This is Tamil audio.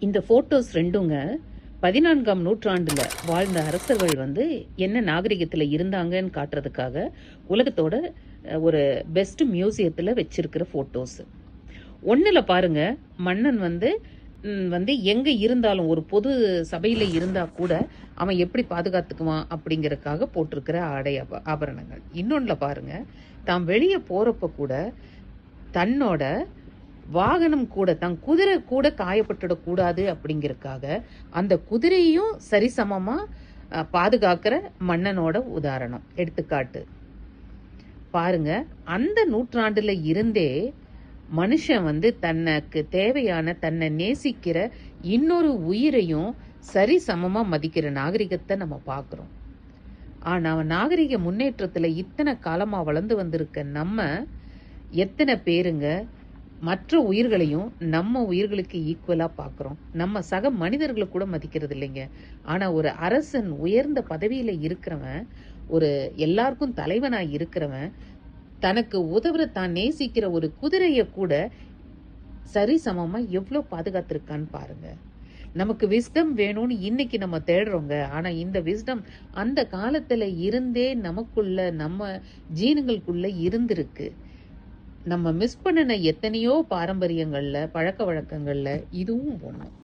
இந்த போட்டோஸ் ரெண்டுங்க 14ஆம் நூற்றாண்டுல வாழ்ந்த அரசர்கள் என்ன நாகரிகத்துல இருந்தாங்கன்னு காட்டுறதுக்காக உலகத்தோட ஒரு பெஸ்ட் மியூசியத்துல வச்சிருக்கிற போட்டோஸ். ஒண்ணுல பாருங்க, மன்னன் எங்க இருந்தாலும் ஒரு பொது சபையில இருந்தா கூட அவன் எப்படி பாதுகாத்துக்குவான் அப்படிங்கறதுக்காக போட்டிருக்கிற ஆடை ஆபரணங்கள். இன்னொன்னுல பாருங்க, தாம் வெளியே போறப்ப கூட தன்னோட வாகனம் கூட, தன் குதிரை கூட காயப்பட்டுடக்கூடாது அப்படிங்கறதுக்காக அந்த குதிரையும் சரிசமமா பாதுகாக்கிற மன்னனோட உதாரணம் எடுத்துக்காட்டு பாருங்க. அந்த நூற்றாண்டுல இருந்தே மனுஷன் தனக்கு தேவையான, தன்னை நேசிக்கிற இன்னொரு உயிரையும் சரிசமமா மதிக்கிற நாகரிகத்தை நம்ம பார்க்கிறோம். ஆனா நாகரிக முன்னேற்றத்துல இத்தனை காலமா வளர்ந்து வந்திருக்க நம்ம எத்தனை பேருங்க மற்ற உயிர்களையும் நம்ம உயிர்களுக்கு ஈக்குவலா பார்க்கிறோம். நம்ம சக மனிதர்களை கூட மதிக்கிறது இல்லைங்க. ஆனா ஒரு அரசன், உயர்ந்த பதவியில இருக்கிறவன், ஒரு எல்லாருக்கும் தலைவனா இருக்கிறவன், தனக்கு உதவுற, தான் நேசிக்கிற ஒரு குதிரைய கூட சரிசமமா எவ்வளவு பாதுகாத்திருக்கான்னு பாருங்க. நமக்கு விஸ்டம் வேணும்னு இன்னைக்கு நம்ம தேடுறோங்க. ஆனா இந்த விஸ்டம் அந்த காலத்துல இருந்தே நமக்குள்ள, நம்ம ஜீனுங்களுக்குள்ள இருந்திருக்கு. நம்ம மிஸ் பண்ணின எத்தனையோ பாரம்பரியங்கள்ல, பழக்க வழக்கங்கள்ல இதுவும் ஒண்ணு.